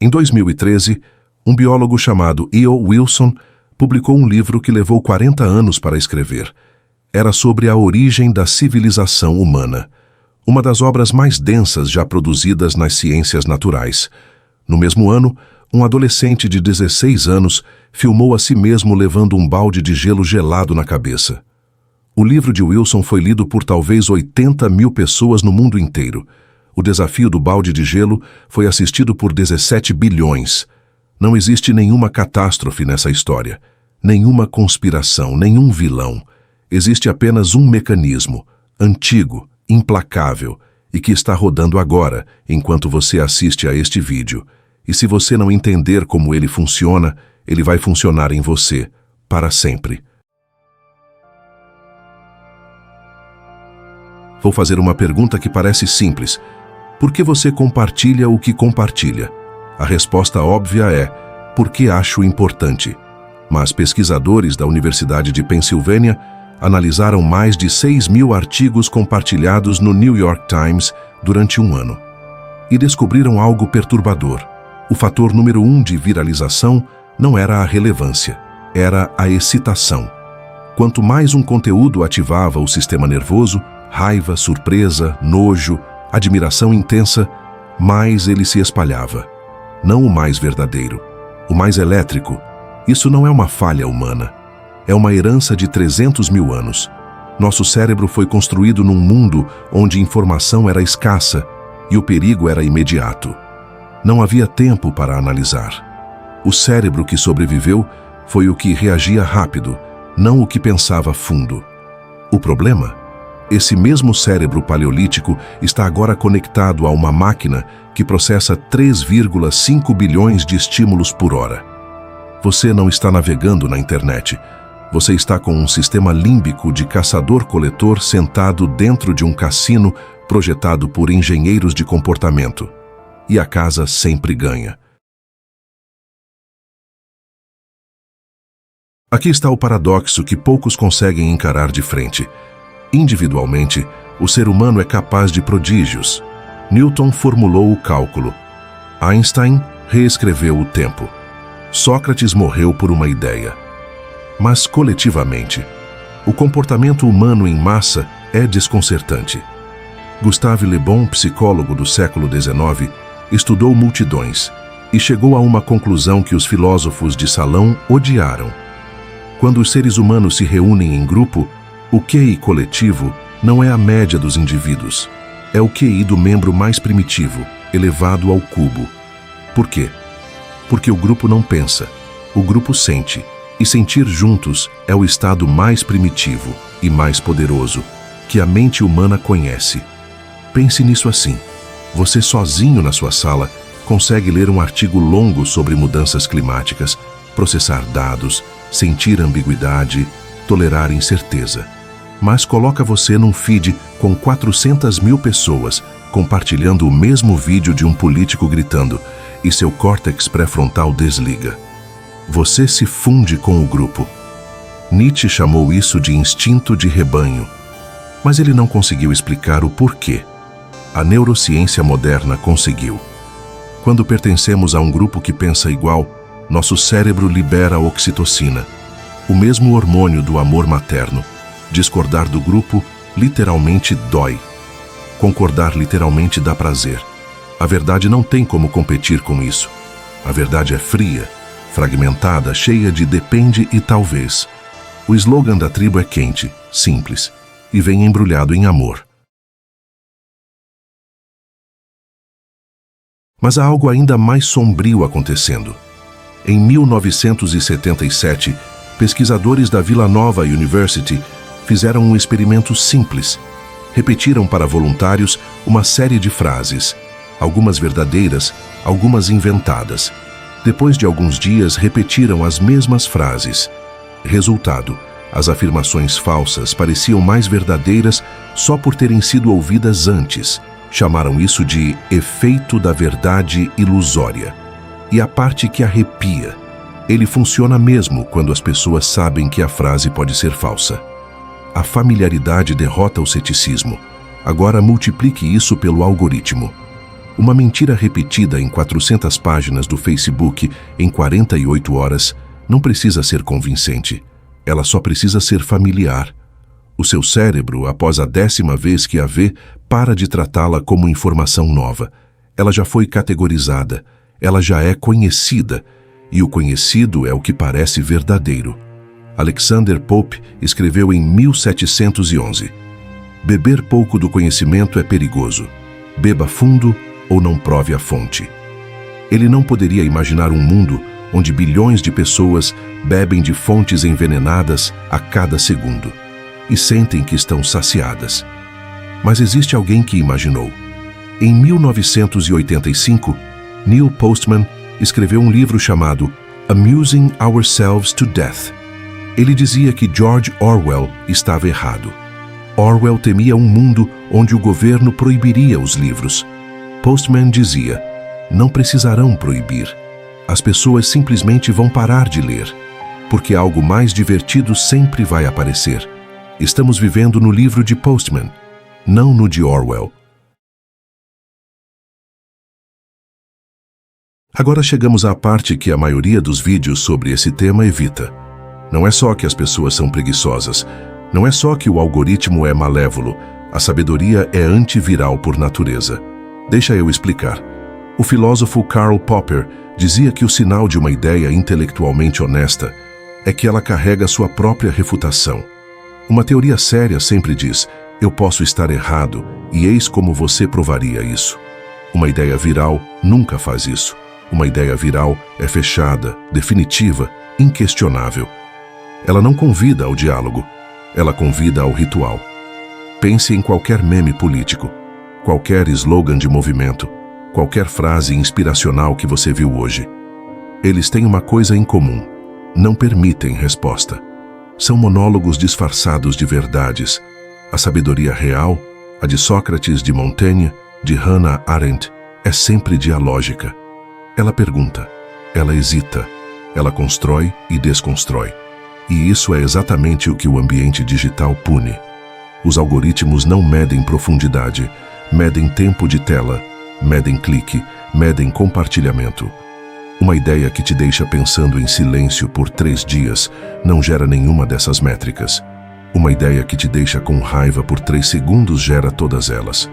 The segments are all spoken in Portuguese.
Em 2013, um biólogo chamado E.O. Wilson publicou um livro que levou 40 anos para escrever. Era sobre a origem da civilização humana, uma das obras mais densas já produzidas nas ciências naturais. No mesmo ano, um adolescente de 16 anos filmou a si mesmo levando um balde de gelo gelado na cabeça. O livro de Wilson foi lido por talvez 80 mil pessoas no mundo inteiro. O desafio do balde de gelo foi assistido por 17 bilhões. Não existe nenhuma catástrofe nessa história, nenhuma conspiração, nenhum vilão. Existe apenas um mecanismo, antigo, implacável, e que está rodando agora, enquanto você assiste a este vídeo. E se você não entender como ele funciona, ele vai funcionar em você, para sempre. Vou fazer uma pergunta que parece simples. Por que você compartilha o que compartilha? A resposta óbvia é, porque acho importante. Mas pesquisadores da Universidade de Pensilvânia analisaram mais de 6.000 artigos compartilhados no New York Times durante um ano. E descobriram algo perturbador. O fator número 1 de viralização não era a relevância, era a excitação. Quanto mais um conteúdo ativava o sistema nervoso, raiva, surpresa, nojo, admiração intensa, mais ele se espalhava. Não o mais verdadeiro, o mais elétrico. Isso não é uma falha humana. É uma herança de 300 mil anos. Nosso cérebro foi construído num mundo onde informação era escassa e o perigo era imediato. Não havia tempo para analisar. O cérebro que sobreviveu foi o que reagia rápido, não o que pensava fundo. O problema? Esse mesmo cérebro paleolítico está agora conectado a uma máquina que processa 3,5 bilhões de estímulos por hora. Você não está navegando na internet. Você está com um sistema límbico de caçador-coletor sentado dentro de um cassino projetado por engenheiros de comportamento. E a casa sempre ganha. Aqui está o paradoxo que poucos conseguem encarar de frente. Individualmente, o ser humano é capaz de prodígios. Newton formulou o cálculo. Einstein reescreveu o tempo. Sócrates morreu por uma ideia. Mas, coletivamente, o comportamento humano em massa é desconcertante. Gustave Le Bon, psicólogo do século XIX, estudou multidões e chegou a uma conclusão que os filósofos de salão odiaram. Quando os seres humanos se reúnem em grupo, o QI coletivo não é a média dos indivíduos, é o QI do membro mais primitivo, elevado ao cubo. Por quê? Porque o grupo não pensa, o grupo sente, e sentir juntos é o estado mais primitivo e mais poderoso que a mente humana conhece. Pense nisso assim. Você sozinho na sua sala consegue ler um artigo longo sobre mudanças climáticas, processar dados, sentir ambiguidade, tolerar incerteza. Mas coloca você num feed com 400 mil pessoas compartilhando o mesmo vídeo de um político gritando e seu córtex pré-frontal desliga. Você se funde com o grupo. Nietzsche chamou isso de instinto de rebanho, mas ele não conseguiu explicar o porquê. A neurociência moderna conseguiu. Quando pertencemos a um grupo que pensa igual, nosso cérebro libera a oxitocina, o mesmo hormônio do amor materno. Discordar do grupo literalmente dói. Concordar literalmente dá prazer. A verdade não tem como competir com isso. A verdade é fria, fragmentada, cheia de depende e talvez. O slogan da tribo é quente, simples, e vem embrulhado em amor. Mas há algo ainda mais sombrio acontecendo. Em 1977, pesquisadores da Villanova University fizeram um experimento simples. Repetiram para voluntários uma série de frases, algumas verdadeiras, algumas inventadas. Depois de alguns dias, repetiram as mesmas frases. Resultado: as afirmações falsas pareciam mais verdadeiras só por terem sido ouvidas antes. Chamaram isso de efeito da verdade ilusória. E a parte que arrepia, ele funciona mesmo quando as pessoas sabem que a frase pode ser falsa. A familiaridade derrota o ceticismo. Agora multiplique isso pelo algoritmo. Uma mentira repetida em 400 páginas do Facebook em 48 horas não precisa ser convincente. Ela só precisa ser familiar. O seu cérebro, após a 10ª vez que a vê, para de tratá-la como informação nova. Ela já foi categorizada, ela já é conhecida, e o conhecido é o que parece verdadeiro. Alexander Pope escreveu em 1711: beber pouco do conhecimento é perigoso. Beba fundo ou não prove a fonte. Ele não poderia imaginar um mundo onde bilhões de pessoas bebem de fontes envenenadas a cada segundo e sentem que estão saciadas. Mas existe alguém que imaginou. Em 1985, Neil Postman escreveu um livro chamado Amusing Ourselves to Death. Ele dizia que George Orwell estava errado. Orwell temia um mundo onde o governo proibiria os livros. Postman dizia: não precisarão proibir. As pessoas simplesmente vão parar de ler, porque algo mais divertido sempre vai aparecer. Estamos vivendo no livro de Postman, não no de Orwell. Agora chegamos à parte que a maioria dos vídeos sobre esse tema evita. Não é só que as pessoas são preguiçosas, não é só que o algoritmo é malévolo, a sabedoria é antiviral por natureza. Deixa eu explicar. O filósofo Karl Popper dizia que o sinal de uma ideia intelectualmente honesta é que ela carrega sua própria refutação. Uma teoria séria sempre diz: eu posso estar errado, e eis como você provaria isso. Uma ideia viral nunca faz isso. Uma ideia viral é fechada, definitiva, inquestionável. Ela não convida ao diálogo, ela convida ao ritual. Pense em qualquer meme político, qualquer slogan de movimento, qualquer frase inspiracional que você viu hoje. Eles têm uma coisa em comum: não permitem resposta. São monólogos disfarçados de verdades. A sabedoria real, a de Sócrates, de Montaigne, de Hannah Arendt, é sempre dialógica. Ela pergunta, ela hesita, ela constrói e desconstrói. E isso é exatamente o que o ambiente digital pune. Os algoritmos não medem profundidade, medem tempo de tela, medem clique, medem compartilhamento. Uma ideia que te deixa pensando em silêncio por 3 dias não gera nenhuma dessas métricas. Uma ideia que te deixa com raiva por 3 segundos gera todas elas.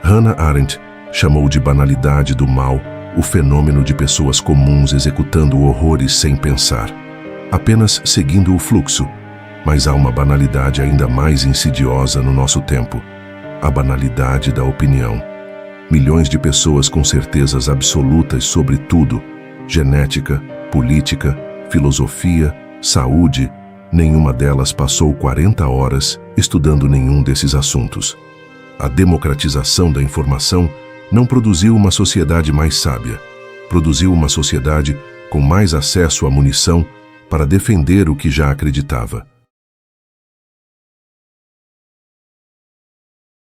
Hannah Arendt chamou de banalidade do mal o fenômeno de pessoas comuns executando horrores sem pensar, apenas seguindo o fluxo. Mas há uma banalidade ainda mais insidiosa no nosso tempo: a banalidade da opinião. Milhões de pessoas com certezas absolutas sobre tudo: genética, política, filosofia, saúde. Nenhuma delas passou 40 horas estudando nenhum desses assuntos. A democratização da informação não produziu uma sociedade mais sábia. Produziu uma sociedade com mais acesso à munição para defender o que já acreditava.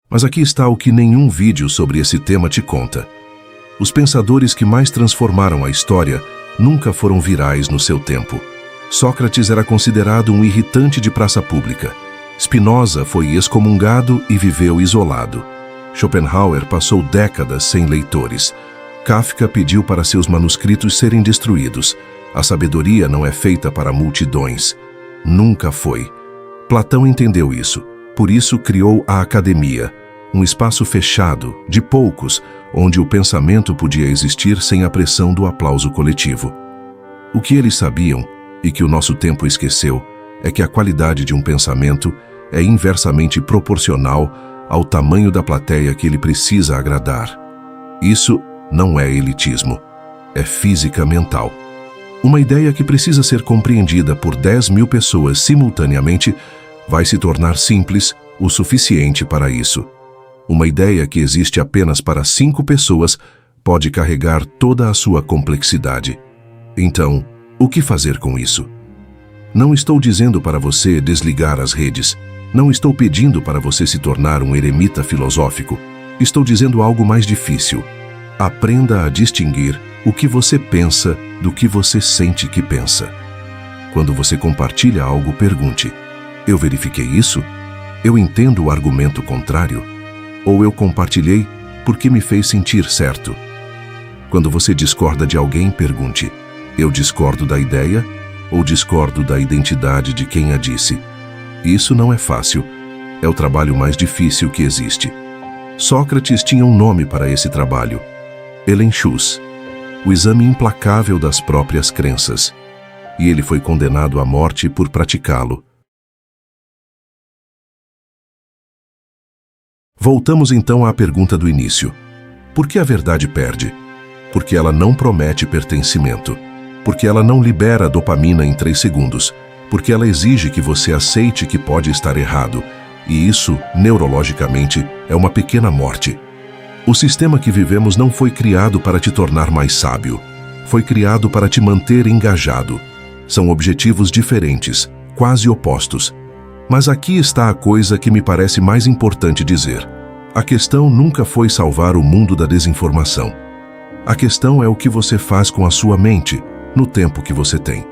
Mas aqui está o que nenhum vídeo sobre esse tema te conta. Os pensadores que mais transformaram a história nunca foram virais no seu tempo. Sócrates era considerado um irritante de praça pública. Spinoza foi excomungado e viveu isolado. Schopenhauer passou décadas sem leitores. Kafka pediu para seus manuscritos serem destruídos. A sabedoria não é feita para multidões. Nunca foi. Platão entendeu isso. Por isso criou a academia, um espaço fechado, de poucos, onde o pensamento podia existir sem a pressão do aplauso coletivo. O que eles sabiam, e que o nosso tempo esqueceu, é que a qualidade de um pensamento é inversamente proporcional ao tamanho da plateia que ele precisa agradar. Isso não é elitismo, é física mental. Uma ideia que precisa ser compreendida por 10.000 pessoas simultaneamente vai se tornar simples o suficiente para isso. Uma ideia que existe apenas para 5 pessoas pode carregar toda a sua complexidade. Então, o que fazer com isso? Não estou dizendo para você desligar as redes. Não estou pedindo para você se tornar um eremita filosófico. Estou dizendo algo mais difícil. Aprenda a distinguir o que você pensa do que você sente que pensa. Quando você compartilha algo, pergunte: eu verifiquei isso? Eu entendo o argumento contrário? Ou eu compartilhei porque me fez sentir certo. Quando você discorda de alguém, pergunte: eu discordo da ideia ou discordo da identidade de quem a disse? Isso não é fácil. É o trabalho mais difícil que existe. Sócrates tinha um nome para esse trabalho: Elenchus, o exame implacável das próprias crenças. E ele foi condenado à morte por praticá-lo. Voltamos então à pergunta do início. Por que a verdade perde? Porque ela não promete pertencimento. Porque ela não libera dopamina em 3 segundos. Porque ela exige que você aceite que pode estar errado. E isso, neurologicamente, é uma pequena morte. O sistema que vivemos não foi criado para te tornar mais sábio. Foi criado para te manter engajado. São objetivos diferentes, quase opostos. Mas aqui está a coisa que me parece mais importante dizer. A questão nunca foi salvar o mundo da desinformação. A questão é o que você faz com a sua mente, no tempo que você tem.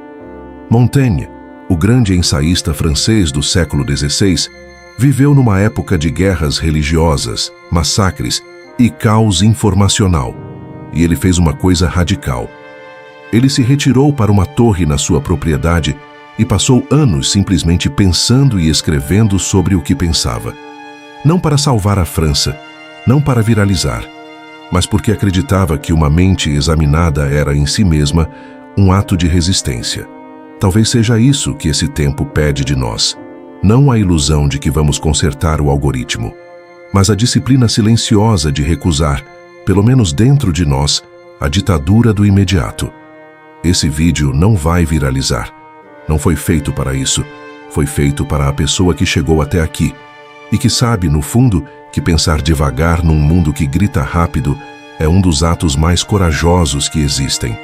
Montaigne, o grande ensaísta francês do século XVI, viveu numa época de guerras religiosas, massacres e caos informacional. E ele fez uma coisa radical. Ele se retirou para uma torre na sua propriedade e passou anos simplesmente pensando e escrevendo sobre o que pensava. Não para salvar a França, não para viralizar, mas porque acreditava que uma mente examinada era em si mesma um ato de resistência. Talvez seja isso que esse tempo pede de nós. Não a ilusão de que vamos consertar o algoritmo, mas a disciplina silenciosa de recusar, pelo menos dentro de nós, a ditadura do imediato. Esse vídeo não vai viralizar. Não foi feito para isso. Foi feito para a pessoa que chegou até aqui e que sabe, no fundo, que pensar devagar num mundo que grita rápido é um dos atos mais corajosos que existem.